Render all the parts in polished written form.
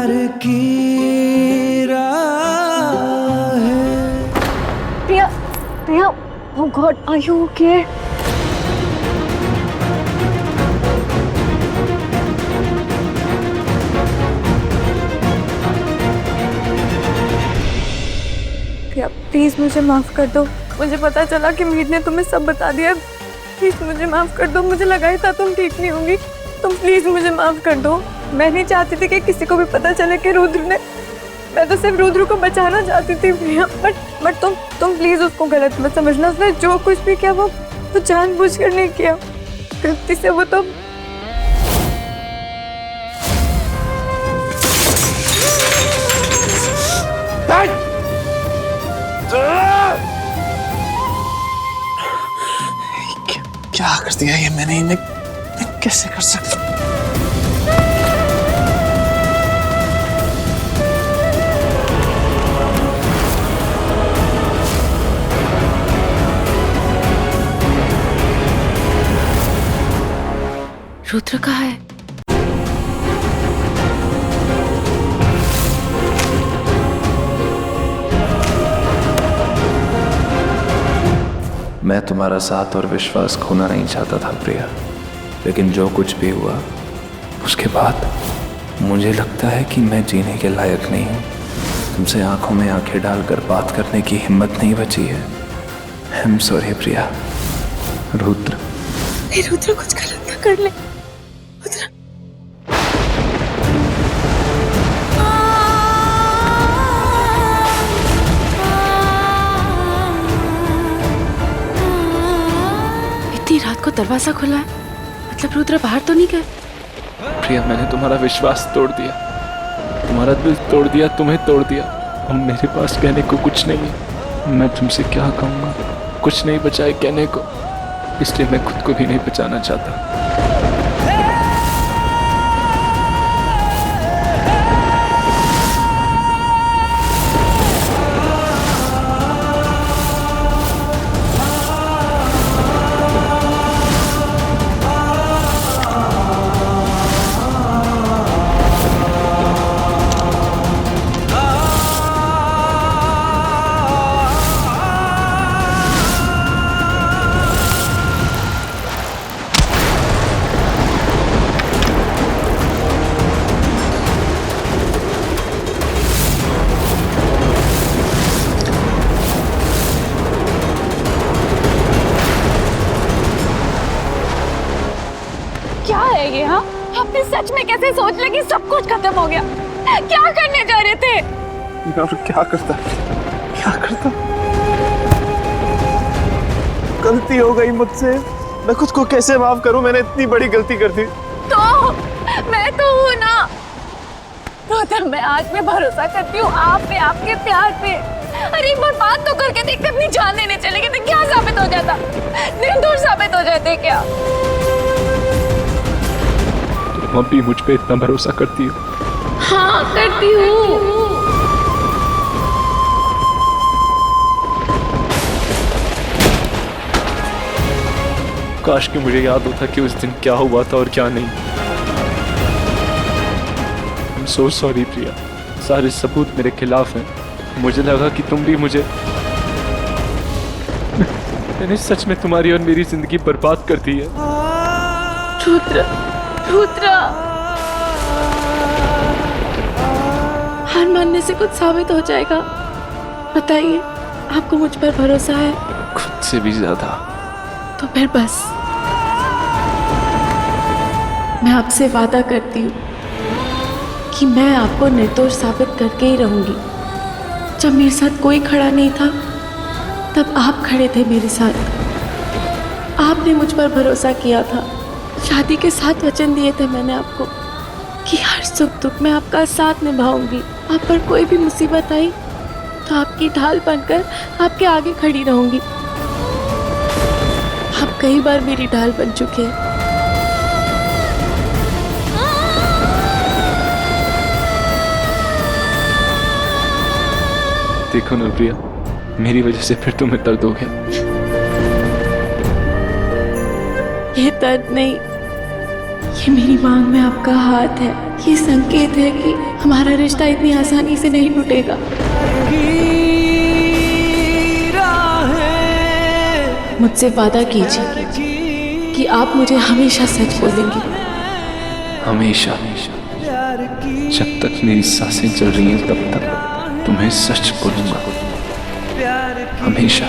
प्यार की राह है। प्रिया, प्रिया, oh God, are you okay? Priya, please मुझे माफ कर दो। मुझे पता चला कि मीर ने तुम्हें सब बता दिया। प्लीज मुझे माफ कर दो। मुझे लगा ही था तुम ठीक नहीं होगी। तुम प्लीज मुझे माफ कर दो। मैं नहीं चाहती थी कि किसी को भी पता चले कि रुद्र ने, मैं तो सिर्फ रुद्र को बचाना चाहती थी प्रिया। बट तुम प्लीज उसको गलत मत समझना। उसने जो कुछ भी किया वो जानबूझकर नहीं किया, गलती से वो तो क्या कर दिया ये मैंने इन्हें, मैं कैसे कर सकता। रुद्र कहाँ है? मैं तुम्हारा साथ और विश्वास खोना नहीं चाहता था प्रिया, लेकिन जो कुछ भी हुआ उसके बाद मुझे लगता है कि मैं जीने के लायक नहीं हूँ। तुमसे आंखों में आंखें डालकर बात करने की हिम्मत नहीं बची है। आई एम सॉरी प्रिया। रुद्र, रुद्र कुछ गलत ना कर ले। रुद्र, इतनी रात को दरवाजा खुला है, मतलब रुद्र बाहर तो नहीं गए? प्रिया, मैंने तुम्हारा विश्वास तोड़ दिया, तुम्हारा दिल तोड़ दिया, तुम्हें तोड़ दिया। अब मेरे पास कहने को कुछ नहीं है। मैं तुमसे क्या कहूँगा, कुछ नहीं बचा है कहने को, इसलिए मैं खुद को भी नहीं बचाना चाहता। क्या है ये? हाँ, आपने सच में कैसे सोच लगी सब कुछ खत्म हो गया? क्या करने जा रहे थे? क्या करता, क्या करता? गलती हो गई मुझसे, मैं खुद को कैसे माफ करूं? मैंने इतनी बड़ी गलती कर दी। तो मैं तो हूँ ना रुद्र, मैं आज भी भरोसा करती हूँ आप पे, आपके प्यार पे। अरे एक बार बात तो करके देखते, अपनी जान लेने चले गए थे, क्या साबित हो जाता? निर्दोष साबित हो जाते क्या? तुम अब भी मुझ पे इतना भरोसा करती हो? हाँ, करती हूँ। काश कि मुझे याद होता कि उस दिन क्या हुआ था और क्या नहीं। I'm so sorry प्रिया, सारे सबूत मेरे खिलाफ हैं। मुझे लगा कि तुम भी मुझे मैंने सच में तुम्हारी और मेरी जिंदगी बर्बाद कर दी है। रुद्र, रुद्र, हार मानने से कुछ साबित हो जाएगा। बताइए, आपको मुझ पर भरोसा है? खुद से भी ज्यादा। तो फिर बस, मैं आपसे वादा करती हूँ कि मैं आपको निर्दोष साबित करके ही रहूंगी। जब मेरे साथ कोई खड़ा नहीं था, तब आप खड़े थे मेरे साथ। आपने मुझ पर भरोसा किया था। शादी के 7 वचन दिए थे मैंने आपको कि हर सुख दुख में आपका साथ निभाऊंगी। आप पर कोई भी मुसीबत आई तो आपकी ढाल बनकर आपके आगे खड़ी रहूंगी। आप कई बार मेरी ढाल बन चुके हैं। देखो ना प्रिया, मेरी वजह से फिर तुम्हें दर्द हो गया। ये दर्द नहीं, ये मेरी मांग में आपका हाथ है, ये संकेत है कि हमारा रिश्ता इतनी आसानी से नहीं टूटेगा। मुझसे वादा कीजिए कि आप मुझे हमेशा सच बोलेंगे। हमेशा जब तक मेरी सांसें चल रही हैं तब तक तुम्हें सच बोलूंगा, हमेशा।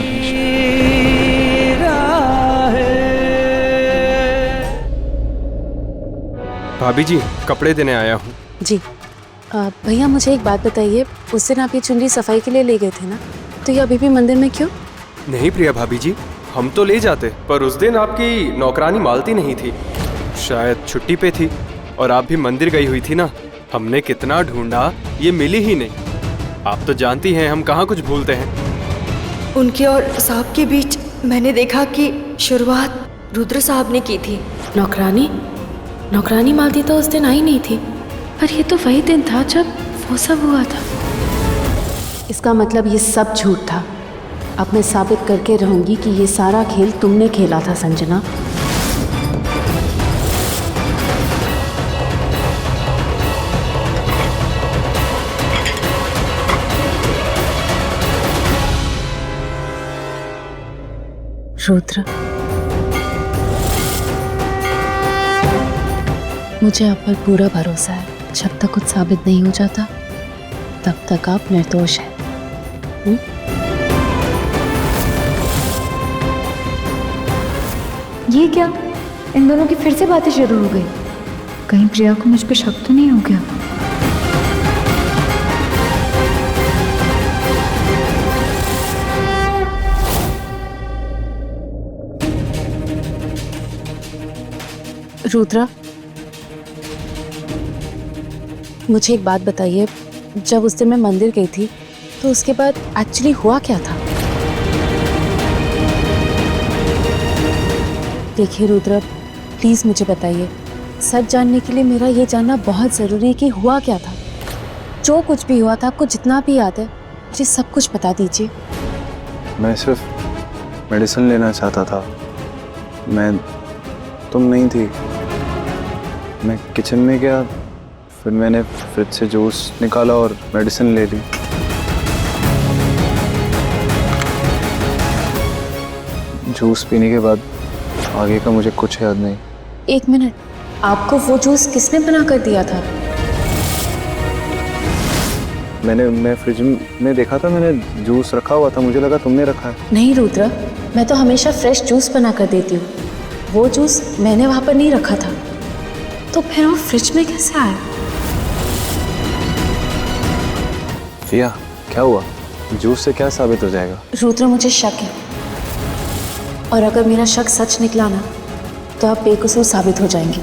भाभी जी, कपड़े देने आया हूँ। जी भैया, मुझे एक बात बताइए, उस दिन आप ये चुनरी सफाई के लिए ले गए थे ना, तो ये अभी भी मंदिर में क्यों? नहीं प्रिया भाभी जी, हम तो ले जाते, पर उस दिन आपकी नौकरानी मालती नहीं थी, शायद छुट्टी पे थी, और आप भी मंदिर गई हुई थी ना। हमने कितना ढूंढा, ये मिली ही नहीं। आप तो जानती हैं हम कहाँ कुछ भूलते हैं। उनके और साहब के बीच मैंने देखा कि शुरुआत रुद्र साहब ने की थी। नौकरानी मालती तो उस दिन आई नहीं थी, पर ये तो वही दिन था जब वो सब हुआ था। इसका मतलब ये सब झूठ था। अब मैं साबित करके रहूंगी कि ये सारा खेल तुमने खेला था संजना। रुद्र, मुझे आप पर पूरा भरोसा है। जब तक कुछ साबित नहीं हो जाता तब तक आप निर्दोष हैं। ये क्या? इन दोनों की फिर से बातें शुरू हो गई। कहीं प्रिया को मुझ पे शक तो नहीं हो गया? रुद्रा, मुझे एक बात बताइए, जब उस दिन मैं मंदिर गई थी तो उसके बाद एक्चुअली हुआ क्या था? देखिए रुद्रा, प्लीज़ मुझे बताइए। सच जानने के लिए मेरा ये जानना बहुत ज़रूरी है कि हुआ क्या था। जो कुछ भी हुआ था, आपको जितना भी याद है, मुझे सब कुछ बता दीजिए। मैं सिर्फ मेडिसिन लेना चाहता था। तुम नहीं थी। मैं किचन में गया, फिर मैंने फ्रिज से जूस निकाला और मेडिसिन ले ली। जूस पीने के बाद आगे का मुझे कुछ याद नहीं। एक मिनट, आपको वो जूस किसने बना कर दिया था? मैं फ्रिज में देखा था, मैंने जूस रखा हुआ था, मुझे लगा तुमने रखा है। नहीं रुद्रा, मैं तो हमेशा फ्रेश जूस बना कर देती हूँ। वो जूस मैंने वहाँ पर नहीं रखा था, तो फिर वो फ्रिज में कैसे आया? प्रिया, क्या हुआ? जूस से क्या साबित हो जाएगा? रुद्र, मुझे शक है, और अगर मेरा शक सच निकला ना तो आप बेकसूर साबित हो जाएंगे।